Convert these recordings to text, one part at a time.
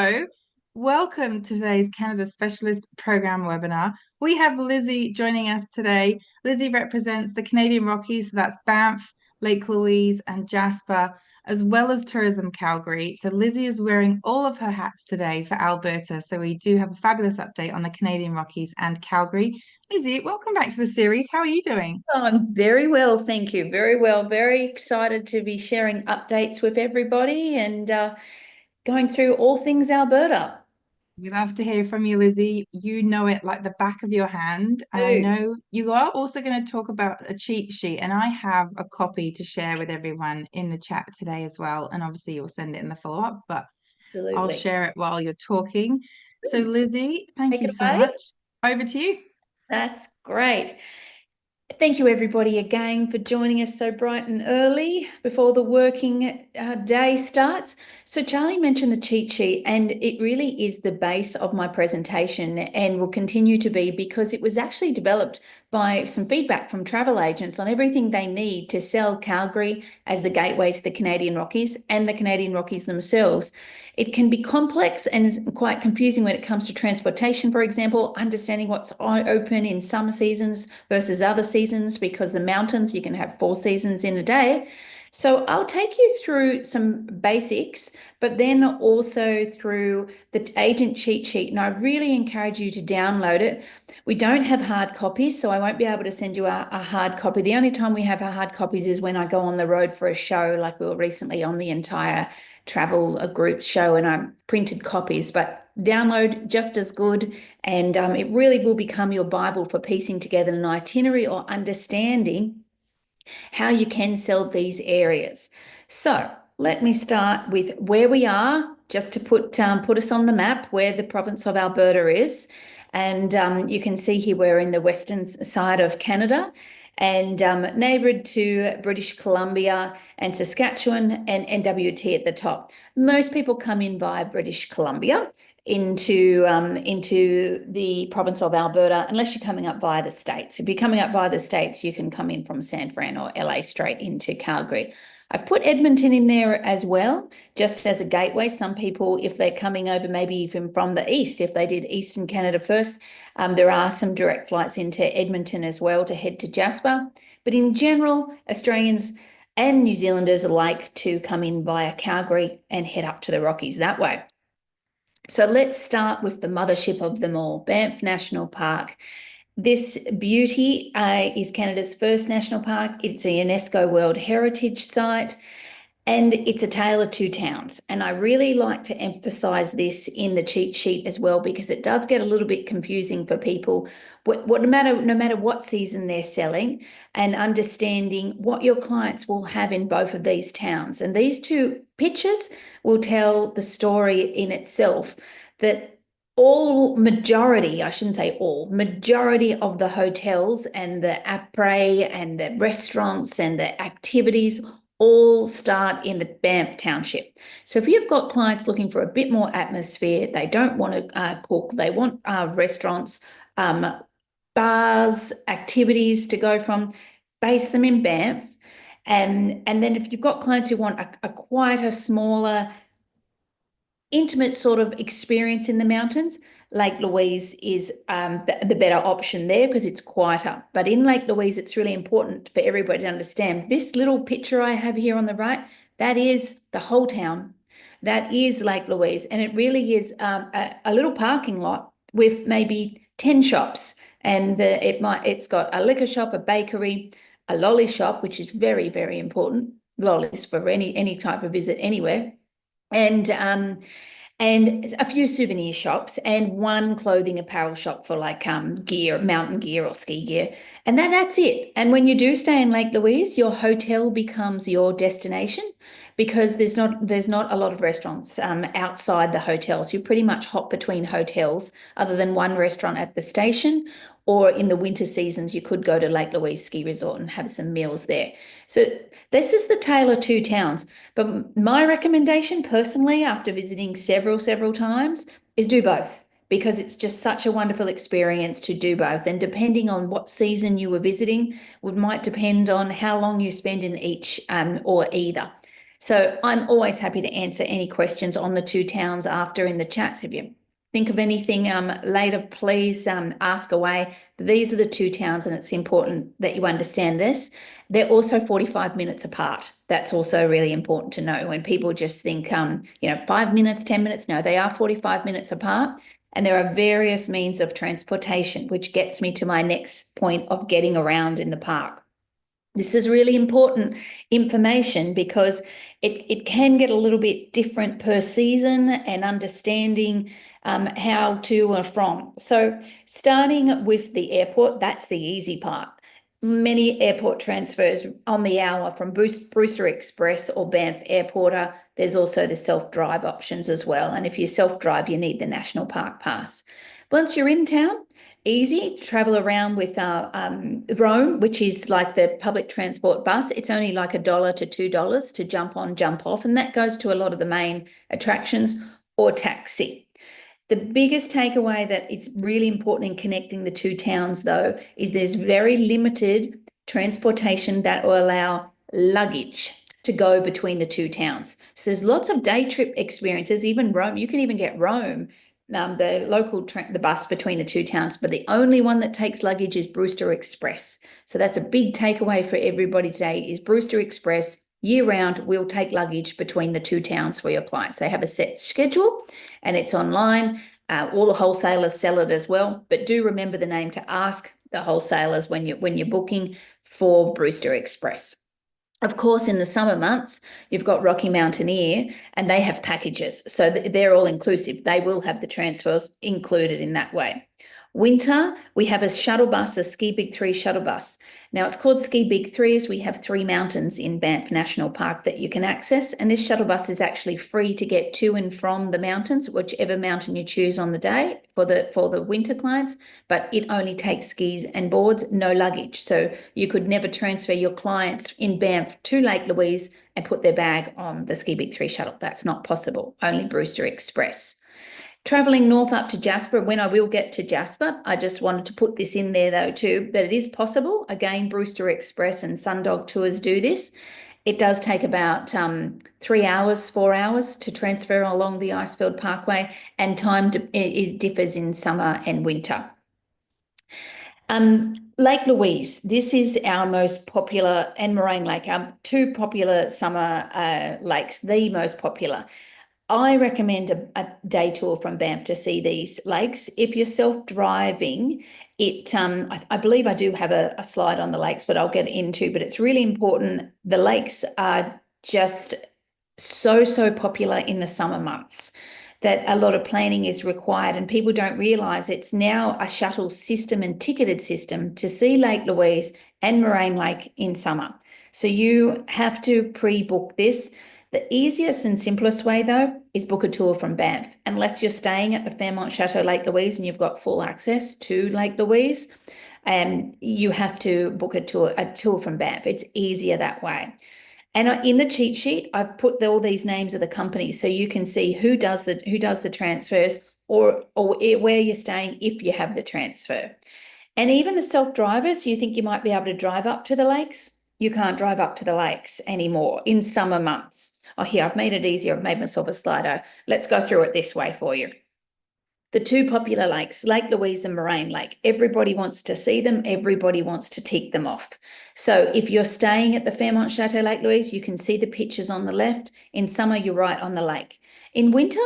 Hello, welcome to today's Canada Specialist Program webinar. We have Lizzie joining us today. Lizzie represents the Canadian Rockies, so that's Banff, Lake Louise, and Jasper, as well as Tourism Calgary. So Lizzie is wearing all of her hats today for Alberta. So we do have a fabulous update on the Canadian Rockies and Calgary. Lizzie, welcome back to the series. How are you doing? Oh, I'm very well, thank you. Very well. Very excited to be sharing updates with everybody and going through all things Alberta. We love to hear from you, Lizzie. You know it like the back of your hand. And I Ooh. know you are also going to talk about a cheat sheet, and I have a copy to share with everyone in the chat today as well. And obviously, you'll send it in the follow-up, but I'll Absolutely. share it while you're talking. So, Lizzie, thank Take you it so away. much. Over to you. That's great. Thank you, everybody, again for joining us so bright and early before the working day starts. So, Charlie mentioned the cheat sheet, and it really is the base of my presentation and will continue to be because it was actually developed by some feedback from travel agents on everything they need to sell Calgary as the gateway to the Canadian Rockies and the Canadian Rockies themselves. It can be complex and quite confusing when it comes to transportation, for example, understanding what's open in some seasons versus other seasons, because the mountains, you can have 4 seasons in a day. So I'll take you through some basics, but then also through the agent cheat sheet. And I really encourage you to download it. We don't have hard copies, so I won't be able to send you a hard copy. The only time we have our hard copies is when I go on the road for a show, like we were recently on the entire travel group show, and I printed copies, but download just as good. And it really will become your Bible for piecing together an itinerary or understanding how you can sell these areas. So let me start with where we are, just to put us on the map where the province of Alberta is. And you can see here we're in the western side of Canada and neighboured to British Columbia and Saskatchewan and NWT at the top. Most people come in via British Columbia into the province of Alberta, unless you're coming up via the States. If you're coming up via the States, you can come in from San Fran or LA straight into Calgary. I've put Edmonton in there as well, just as a gateway. Some people, if they're coming over, maybe even from the east, if they did Eastern Canada first, there are some direct flights into Edmonton as well to head to Jasper. But in general, Australians and New Zealanders like to come in via Calgary and head up to the Rockies that way. So let's start with the mothership of them all, Banff National Park. This beauty is Canada's first national park. It's a UNESCO World Heritage Site, and it's a tale of two towns. And I really like to emphasize this in the cheat sheet as well, because it does get a little bit confusing for people, no matter what season they're selling, and understanding what your clients will have in both of these towns. And these two pictures will tell the story in itself, that I shouldn't say all, majority of the hotels and the après and the restaurants and the activities all start in the Banff Township. So if you've got clients looking for a bit more atmosphere, they don't want to cook, they want restaurants, bars, activities to go from, base them in Banff. And then if you've got clients who want a quieter, smaller, intimate sort of experience in the mountains, Lake Louise is the better option there because it's quieter. But in Lake Louise, it's really important for everybody to understand this little picture I have here on the right, that is the whole town. That is Lake Louise. And it really is a little parking lot with maybe 10 shops. And it's got a liquor shop, a bakery, a lolly shop, which is very, very important. Lollies for any type of visit anywhere. And a few souvenir shops and one clothing apparel shop for like gear, mountain gear or ski gear. And that's it. And when you do stay in Lake Louise, your hotel becomes your destination, because there's not a lot of restaurants outside the hotels. You pretty much hop between hotels, other than one restaurant at the station, or in the winter seasons, you could go to Lake Louise Ski Resort and have some meals there. So this is the tale of two towns. But my recommendation personally, after visiting several times, is do both, because it's just such a wonderful experience to do both. And depending on what season you were visiting, might depend on how long you spend in each or either. So I'm always happy to answer any questions on the two towns after in the chats. If you think of anything later, please ask away. But these are the two towns, and it's important that you understand this. They're also 45 minutes apart. That's also really important to know. When people just think, 5 minutes, 10 minutes, no, they are 45 minutes apart. And there are various means of transportation, which gets me to my next point of getting around in the park. This is really important information because it can get a little bit different per season and understanding how to or from. So starting with the airport, that's the easy part. Many airport transfers on the hour from Brewster Express or Banff Airporter. There's also the self-drive options as well. And if you self-drive, you need the National Park Pass. Once you're in town, easy, travel around with Rome, which is like the public transport bus. It's only like $1 to $2 to jump on, jump off, and that goes to a lot of the main attractions, or taxi. The biggest takeaway that is really important in connecting the two towns, though, is there's very limited transportation that will allow luggage to go between the two towns. So there's lots of day trip experiences, even Rome. You can even get Rome, the bus between the two towns, but the only one that takes luggage is Brewster Express. So that's a big takeaway for everybody today is Brewster Express year round will take luggage between the two towns for your clients. They have a set schedule and it's online. All the wholesalers sell it as well, but do remember the name to ask the wholesalers when you're booking for Brewster Express. Of course, in the summer months, you've got Rocky Mountaineer and they have packages. So they're all inclusive. They will have the transfers included in that way. Winter, we have a shuttle bus, a Ski Big 3 shuttle bus. Now, it's called Ski Big 3 as we have 3 mountains in Banff National Park that you can access. And this shuttle bus is actually free to get to and from the mountains, whichever mountain you choose on the day for the winter clients. But it only takes skis and boards, no luggage. So you could never transfer your clients in Banff to Lake Louise and put their bag on the Ski Big 3 shuttle. That's not possible, only Brewster Express. Traveling north up to Jasper, when I will get to Jasper, I just wanted to put this in there though too, that it is possible. Again, Brewster Express and Sundog Tours do this. It does take about 3 hours, 4 hours to transfer along the Icefield Parkway, and time differs in summer and winter. Lake Louise, this is our most popular, and Moraine Lake, our 2 popular summer lakes, the most popular. I recommend a day tour from Banff to see these lakes. If you're self-driving, I believe I do have a slide on the lakes, but I'll get into, but it's really important. The lakes are just so popular in the summer months that a lot of planning is required, and people don't realize it's now a shuttle system and ticketed system to see Lake Louise and Moraine Lake in summer. So you have to pre-book this. The easiest and simplest way, though, is book a tour from Banff. Unless you're staying at the Fairmont Chateau Lake Louise and you've got full access to Lake Louise, you have to book a tour from Banff. It's easier that way. And in the cheat sheet, I've put all these names of the companies so you can see who does the transfers or where you're staying if you have the transfer. And even the self-drivers, you think you might be able to drive up to the lakes. You can't drive up to the lakes anymore in summer months. Oh, here, I've made it easier. I've made myself a slider. Let's go through it this way for you. The 2 popular lakes, Lake Louise and Moraine Lake. Everybody wants to see them. Everybody wants to tick them off. So if you're staying at the Fairmont Chateau Lake Louise, you can see the pictures on the left. In summer, you're right on the lake. In winter,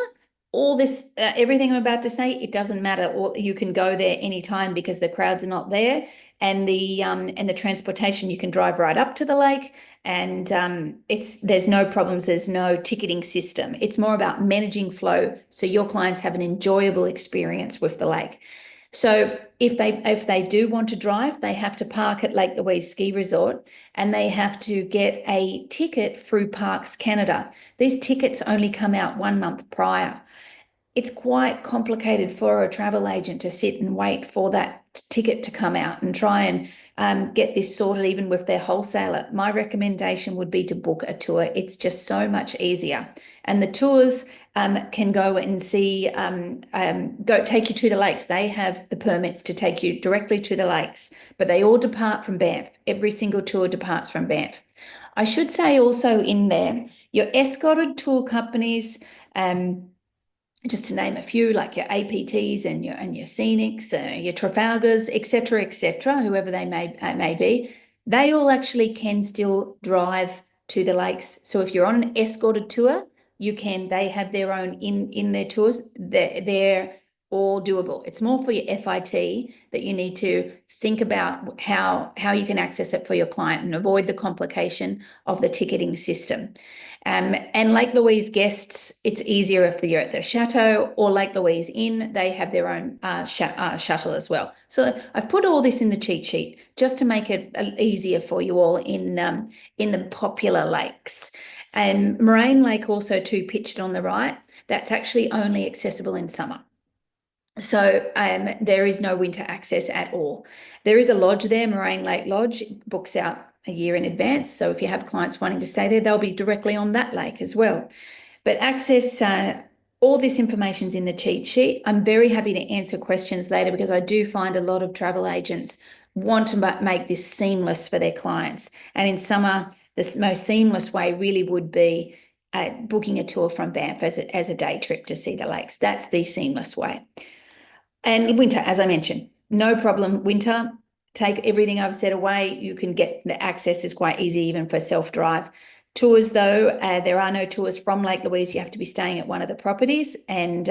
all this, everything I'm about to say, it doesn't matter. Or you can go there anytime because the crowds are not there, and the transportation, you can drive right up to the lake, and there's no problems. There's no ticketing system. It's more about managing flow so your clients have an enjoyable experience with the lake. So if they do want to drive, they have to park at Lake Louise Ski Resort, and they have to get a ticket through Parks Canada. These tickets only come out 1 month prior. It's quite complicated for a travel agent to sit and wait for that ticket to come out and try and get this sorted even with their wholesaler. My recommendation would be to book a tour. It's just so much easier. And the tours can go and see, take you to the lakes. They have the permits to take you directly to the lakes, but they all depart from Banff. Every single tour departs from Banff. I should say also in there, your escorted tour companies, just to name a few, like your APTs and your Scenics, your Trafalgars, etc., whoever they may be, they all actually can still drive to the lakes. So if you're on an escorted tour, you can. They have their own in their tours. They're all doable. It's more for your FIT that you need to think about how you can access it for your client and avoid the complication of the ticketing system. And Lake Louise guests, it's easier if you're at the chateau, or Lake Louise Inn, they have their own shuttle as well. So I've put all this in the cheat sheet just to make it easier for you all in the popular lakes. And Moraine Lake also too, pitched on the right, that's actually only accessible in summer. So there is no winter access at all. There is a lodge there, Moraine Lake Lodge, books out a year in advance. So if you have clients wanting to stay there, they'll be directly on that lake as well. But access, all this information's in the cheat sheet. I'm very happy to answer questions later, because I do find a lot of travel agents want to make this seamless for their clients. And in summer, the most seamless way really would be booking a tour from Banff as a day trip to see the lakes. That's the seamless way. And winter, as I mentioned, no problem. Winter, take everything I've said away. You can get the access is quite easy, even for self-drive. Tours, though, there are no tours from Lake Louise. You have to be staying at one of the properties and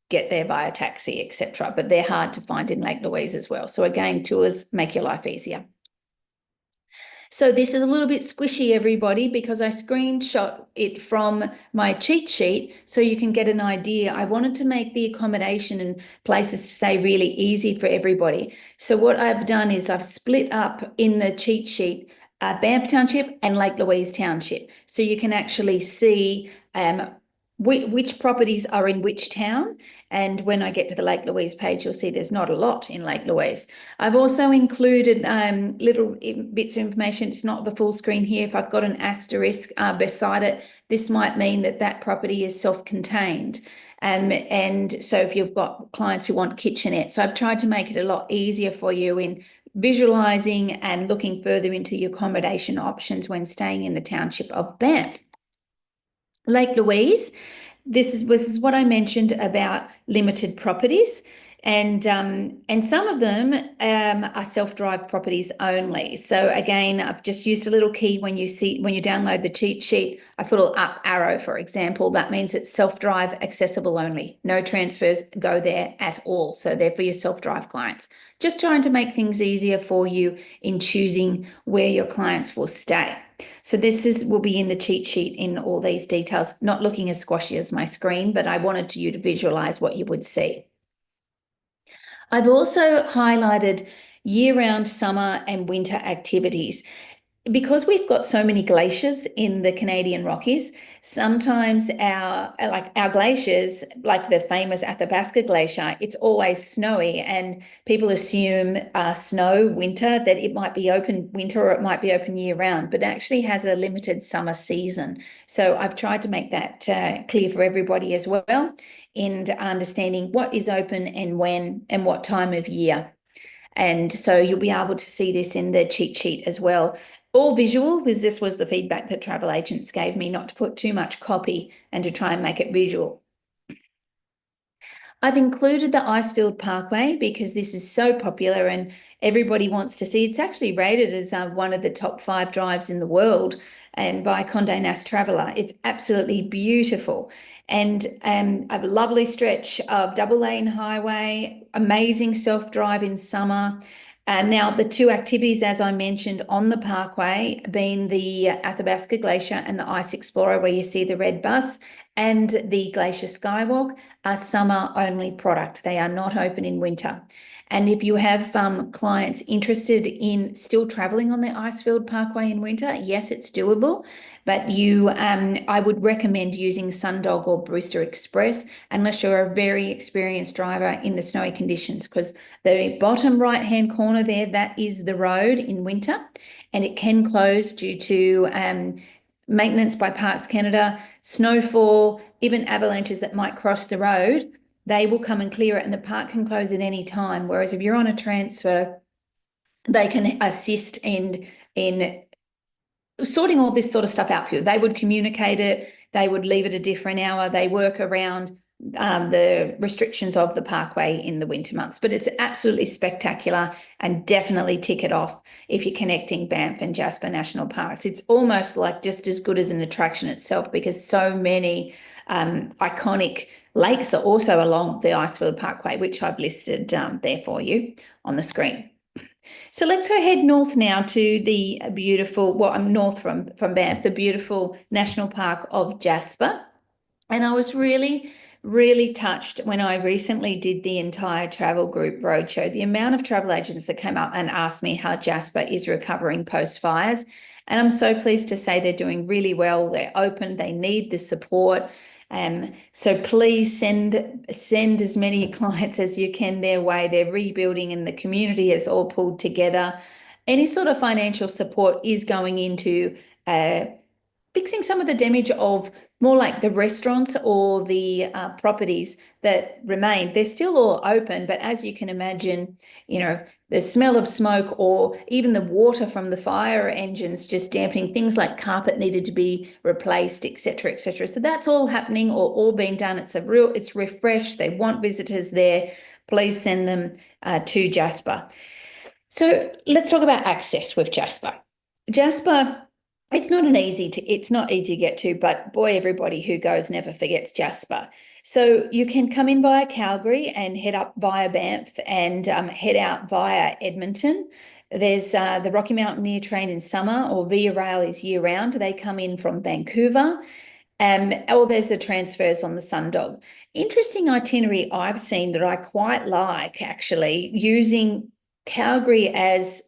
get there via taxi, etc. But they're hard to find in Lake Louise as well. So again, tours make your life easier. So this is a little bit squishy, everybody, because I screenshot it from my cheat sheet so you can get an idea. I wanted to make the accommodation and places to stay really easy for everybody. So what I've done is I've split up in the cheat sheet Banff Township and Lake Louise Township. So you can actually see which properties are in which town. And when I get to the Lake Louise page, you'll see there's not a lot in Lake Louise. I've also included little bits of information. It's not the full screen here. If I've got an asterisk beside it, this might mean that property is self-contained. And so if you've got clients who want kitchenettes, so I've tried to make it a lot easier for you in visualising and looking further into the accommodation options when staying in the township of Banff. Lake Louise, this is what I mentioned about limited properties, and some of them are self-drive properties only. So again, I've just used a little key when you download the cheat sheet. I put an up arrow, for example. That means it's self-drive accessible only. No transfers go there at all. So they're for your self-drive clients. Just trying to make things easier for you in choosing where your clients will stay. So this will be in the cheat sheet in all these details, not looking as squashy as my screen, but I wanted you to visualize what you would see. I've also highlighted year-round summer and winter activities. Because we've got so many glaciers in the Canadian Rockies, sometimes our glaciers, like the famous Athabasca Glacier, it's always snowy, and people assume snow winter, that it might be open winter or it might be open year round, but it actually has a limited summer season. So I've tried to make that clear for everybody as well, in understanding what is open and when and what time of year. And so you'll be able to see this in the cheat sheet as well. All visual, because this was the feedback that travel agents gave me, not to put too much copy and to try and make it visual. I've included the Icefield Parkway because this is so popular and everybody wants to see. It's actually rated as one of the top 5 drives in the world, and by Condé Nast Traveller. It's absolutely beautiful, and a lovely stretch of double-lane highway, amazing self-drive in summer. Now, the 2 activities, as I mentioned, on the parkway, being the Athabasca Glacier and the Ice Explorer, where you see the red bus, and the Glacier Skywalk, are summer-only product. They are not open in winter. And if you have clients interested in still travelling on the Icefield Parkway in winter, yes, it's doable, but I would recommend using Sundog or Brewster Express unless you're a very experienced driver in the snowy conditions, because the bottom right-hand corner there, that is the road in winter, and it can close due to maintenance by Parks Canada, snowfall, even avalanches that might cross the road. They will come and clear it, and the park can close at any time. Whereas if you're on a transfer, they can assist in sorting all this sort of stuff out for you. They would communicate it. They would leave it a different hour. They work around the restrictions of the parkway in the winter months. But it's absolutely spectacular, and definitely tick it off if you're connecting Banff and Jasper National Parks. It's almost like just as good as an attraction itself, because so many iconic lakes are also along the Icefield Parkway, which I've listed there for you on the screen. So let's go head north now to the beautiful, well, I'm north from Banff, the beautiful National Park of Jasper. And I was really, really touched when I recently did the entire travel group roadshow, the amount of travel agents that came up and asked me how Jasper is recovering post fires. And I'm so pleased to say they're doing really well. They're open, they need the support. So please send as many clients as you can their way. They're rebuilding and the community is all pulled together. Any sort of financial support is going into fixing some of the damage of more like the restaurants or the properties that remain. They're still all open, but as you can imagine, the smell of smoke or even the water from the fire engines just dampening, things like carpet needed to be replaced, etc., etc. So that's all happening or all being done. It's refreshed. They want visitors there. Please send them to Jasper. So let's talk about access with Jasper. Jasper, it's not easy to get to, but boy, everybody who goes never forgets Jasper. So you can come in via Calgary and head up via Banff and head out via Edmonton. There's the Rocky Mountaineer train in summer, or Via Rail is year round. They come in from Vancouver. Or there's the transfers on the Sundog. Interesting itinerary I've seen that I quite like, actually, using Calgary as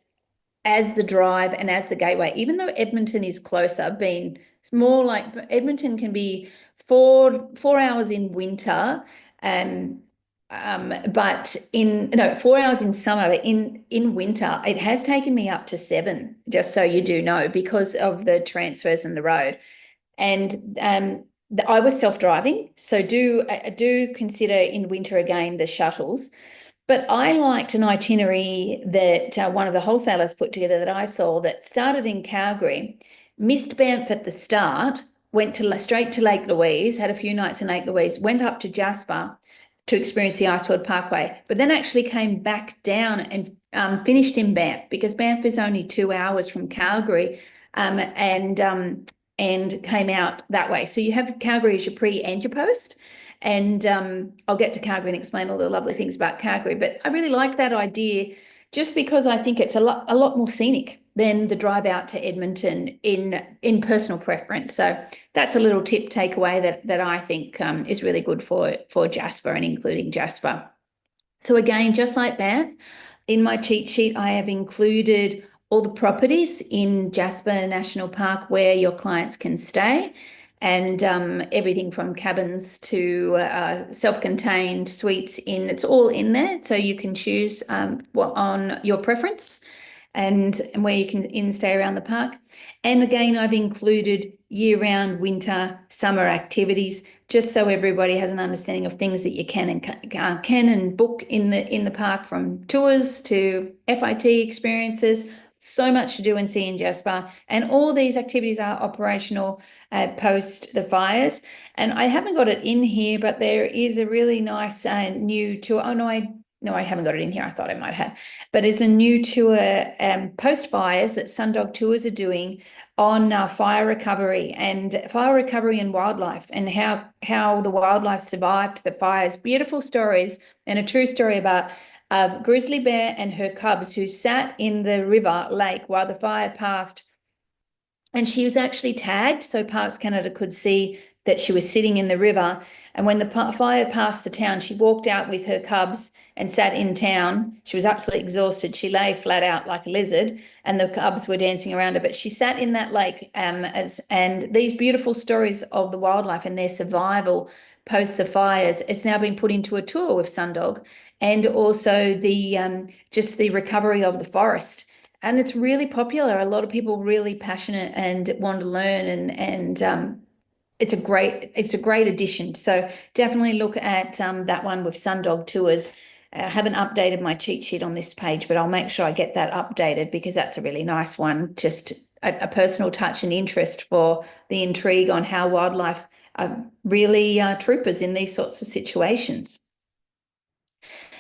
the drive and as the gateway, even though Edmonton is closer, it's more like Edmonton can be 4 hours in winter, but 4 hours in summer, but in winter, it has taken me up to 7, just so you do know, because of the transfers in the road. And I was self-driving, so do consider in winter again the shuttles. But I liked an itinerary that one of the wholesalers put together that I saw that started in Calgary, missed Banff at the start, went straight to Lake Louise, had a few nights in Lake Louise, went up to Jasper to experience the Icefield Parkway, but then actually came back down and finished in Banff, because Banff is only 2 hours from Calgary, and came out that way. So you have Calgary as your pre and your post. And I'll get to Calgary and explain all the lovely things about Calgary. But I really like that idea, just because I think it's a lot more scenic than the drive out to Edmonton in personal preference. So that's a little tip takeaway that I think is really good for Jasper and including Jasper. So again, just like Banff, in my cheat sheet, I have included all the properties in Jasper National Park where your clients can stay, and everything from cabins to self-contained suites it's all in there. So you can choose on your preference and where you can stay around the park. And again, I've included year-round, winter, summer activities, just so everybody has an understanding of things that you can and book in the park, from tours to FIT experiences. So much to do and see in Jasper, and all these activities are operational post the fires. And I haven't got it in here, but there is a really nice new tour. Oh no, I haven't got it in here. I thought I might have, but it's a new tour post fires that Sundog Tours are doing on fire recovery and wildlife, and how the wildlife survived the fires. Beautiful stories, and a true story about a grizzly bear and her cubs who sat in the lake while the fire passed. And she was actually tagged, so Parks Canada could see that she was sitting in the river. And when the fire passed the town, she walked out with her cubs and sat in town. She was absolutely exhausted. She lay flat out like a lizard, and the cubs were dancing around her. But she sat in that lake, and these beautiful stories of the wildlife and their survival post the fires, it's now been put into a tour with Sundog, and also just the recovery of the forest. And it's really popular. A lot of people really passionate and want to learn, and it's a great addition. So definitely look at that one with Sundog Tours. I haven't updated my cheat sheet on this page, but I'll make sure I get that updated because that's a really nice one. Just a personal touch and interest for the intrigue on how wildlife are really troopers in these sorts of situations.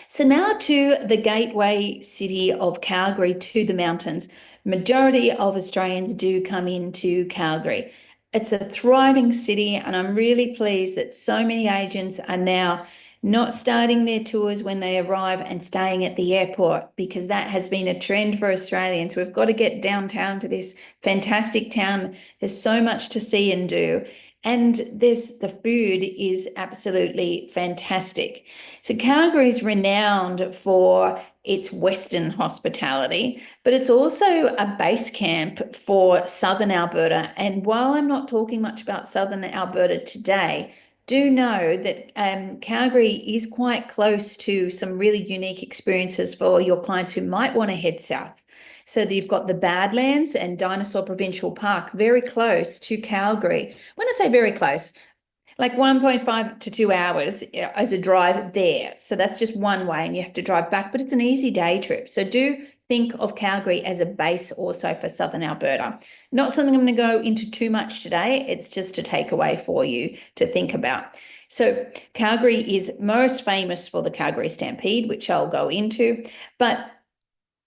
So now to the gateway city of Calgary, to the mountains. Majority of Australians do come into Calgary. It's a thriving city, and I'm really pleased that so many agents are now not starting their tours when they arrive and staying at the airport, because that has been a trend for Australians. We've got to get downtown to this fantastic town. There's so much to see and do. And the food is absolutely fantastic. So Calgary is renowned for its Western hospitality, but it's also a base camp for Southern Alberta. And while I'm not talking much about Southern Alberta today, do know that Calgary is quite close to some really unique experiences for your clients who might want to head south. So you've got the Badlands and Dinosaur Provincial Park very close to Calgary. When I say very close, like 1.5 to 2 hours as a drive there. So that's just one way, and you have to drive back, but it's an easy day trip. So do think of Calgary as a base also for Southern Alberta. Not something I'm going to go into too much today. It's just a takeaway for you to think about. So Calgary is most famous for the Calgary Stampede, which I'll go into, but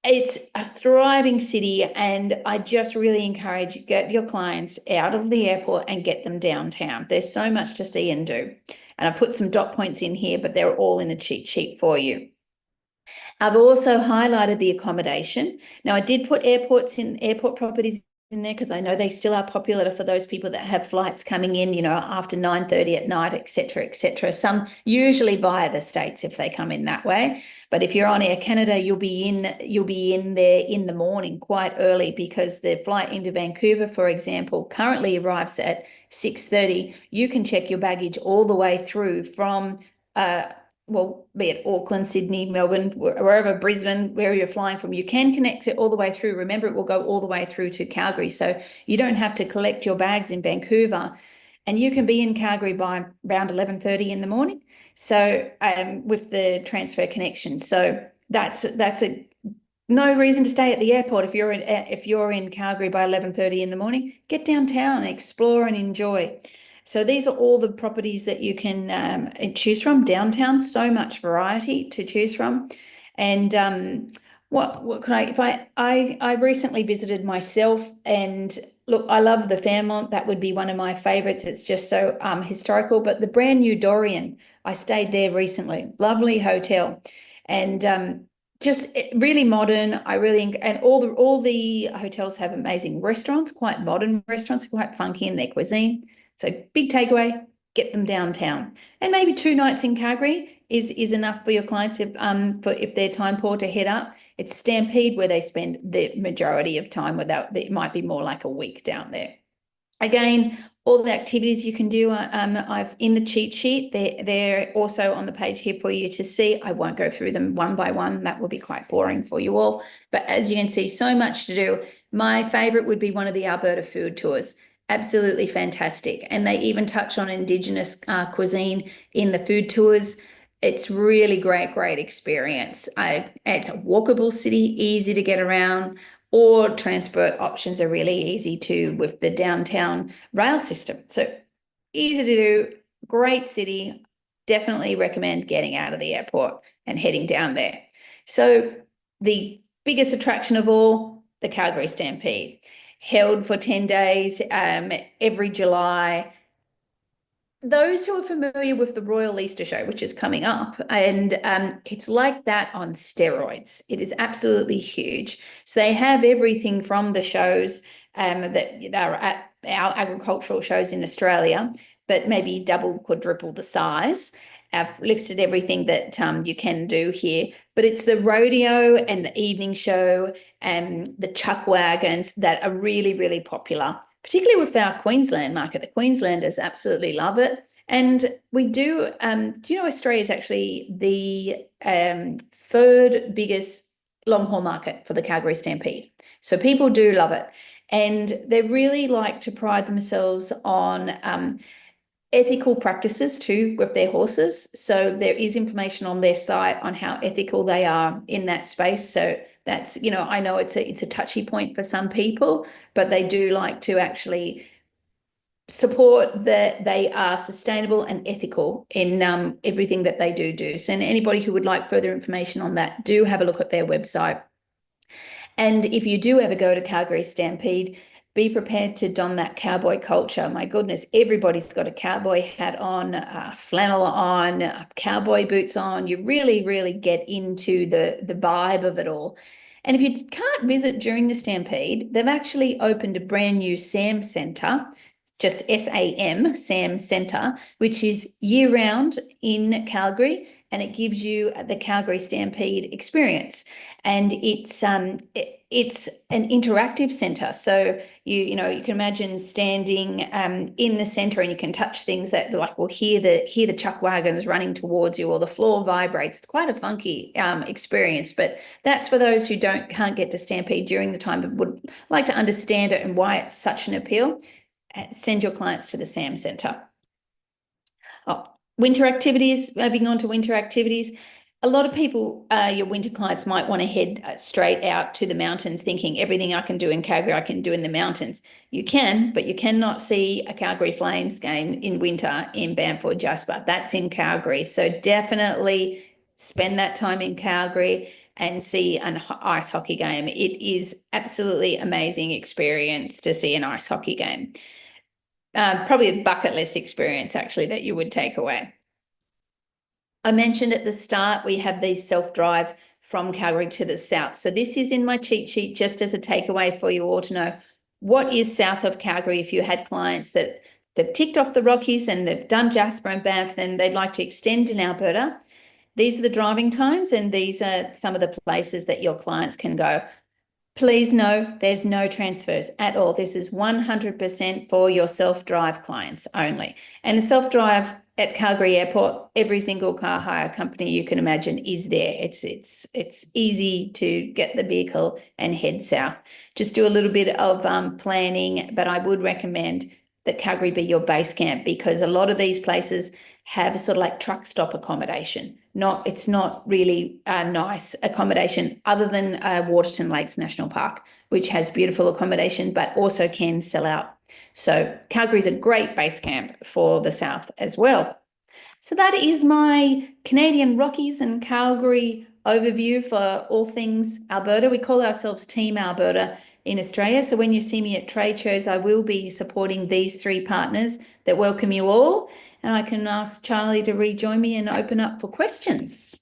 it's a thriving city, and I just really encourage you, get your clients out of the airport and get them downtown. There's so much to see and do. And I put some dot points in here, but they're all in the cheat sheet for you. I've also highlighted the accommodation. Now, I did put airport properties in there because I know they still are popular for those people that have flights coming in, after 9:30 at night, etc., etc. Some usually via the States if they come in that way. But if you're on Air Canada, you'll be in there in the morning quite early, because the flight into Vancouver, for example, currently arrives at 6:30. You can check your baggage all the way through from be it Auckland, Sydney, Melbourne, wherever, Brisbane, where you're flying from, you can connect it all the way through. Remember, it will go all the way through to Calgary. So you don't have to collect your bags in Vancouver, and you can be in Calgary by around 11:30 in the morning. So with the transfer connection. So that's no reason to stay at the airport. If you're in Calgary by 11:30 in the morning, get downtown, explore and enjoy. So these are all the properties that you can choose from downtown. So much variety to choose from. And what could I recently visited myself, and look, I love the Fairmont. That would be one of my favorites. It's just so historical. But the brand new Dorian, I stayed there recently. Lovely hotel, and just really modern. And all the hotels have amazing restaurants, quite modern restaurants, quite funky in their cuisine. So big takeaway, get them downtown. And maybe 2 nights in Calgary is enough for your clients if they're time poor to head up. It's Stampede where they spend the majority of time, it might be more like a week down there. Again, all the activities you can do, I've in the cheat sheet. They're also on the page here for you to see. I won't go through them one by one. That will be quite boring for you all. But as you can see, so much to do. My favorite would be one of the Alberta food tours. Absolutely fantastic. And they even touch on Indigenous cuisine in the food tours. It's really great experience. It's a walkable city, easy to get around, or transport options are really easy too with the downtown rail system. So easy to do, great city. Definitely recommend getting out of the airport and heading down there. So the biggest attraction of all, the Calgary Stampede, held for 10 days every July. Those who are familiar with the Royal Easter Show, which is coming up, and it's like that on steroids. It is absolutely huge. So they have everything from the shows that are at our agricultural shows in Australia, but maybe double, quadruple the size. I've listed everything that you can do here, but it's the rodeo and the evening show and the chuckwagons that are really popular, particularly with our Queensland market. The Queenslanders absolutely love it. And we do you know, Australia is actually the 3rd biggest long haul market for the Calgary Stampede. So people do love it. And they really like to pride themselves on ethical practices too with their horses. So there is information on their site on how ethical they are in that space. So that's, I know it's a touchy point for some people, but they do like to actually support that they are sustainable and ethical in everything that they do. So anybody who would like further information on that, do have a look at their website. And if you do ever go to Calgary Stampede, be prepared to don that cowboy culture. My goodness, everybody's got a cowboy hat on, flannel on, cowboy boots on. You really, really get into the vibe of it all. And if you can't visit during the Stampede, they've actually opened a brand new SAM Centre, just SAM, SAM Centre, which is year-round in Calgary, and it gives you the Calgary Stampede experience. And it's an interactive centre. So you can imagine standing in the centre, and you can touch things that will hear the chuckwagons running towards you, or the floor vibrates. It's quite a funky experience, but that's for those who can't get to Stampede during the time but would like to understand it and why it's such an appeal. Send your clients to the SAM Centre. Winter activities, moving on to winter activities. A lot of people, your winter clients might want to head straight out to the mountains thinking everything I can do in Calgary, I can do in the mountains. You can, but you cannot see a Calgary Flames game in winter in Banff or Jasper. That's in Calgary. So definitely spend that time in Calgary and see an ice hockey game. It is absolutely amazing experience to see an ice hockey game. Probably a bucket list experience, actually, that you would take away. I mentioned at the start, we have these self-drive from Calgary to the south. So this is in my cheat sheet, just as a takeaway for you all to know what is south of Calgary. If you had clients that they've ticked off the Rockies and they've done Jasper and Banff, and they'd like to extend in Alberta, these are the driving times, and these are some of the places that your clients can go. Please know there's no transfers at all. This is 100% for your self-drive clients only. And the self-drive at Calgary Airport, every single car hire company you can imagine is there. It's easy to get the vehicle and head south. Just do a little bit of planning, but I would recommend that Calgary be your base camp, because a lot of these places have sort of like truck stop accommodation. It's not really a nice accommodation, other than Waterton Lakes National Park, which has beautiful accommodation, but also can sell out. So Calgary is a great base camp for the south as well. So that is my Canadian Rockies and Calgary overview for all things Alberta. We call ourselves Team Alberta in Australia. So when you see me at trade shows, I will be supporting these three partners that welcome you all. And I can ask Charlie to rejoin me and open up for questions.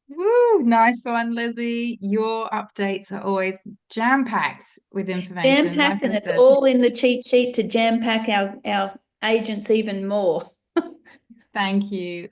Woo, nice one, Lizzie. Your updates are always jam-packed with information. Jam-packed, and it's all in the cheat sheet to jam-pack our agents even more. Thank you.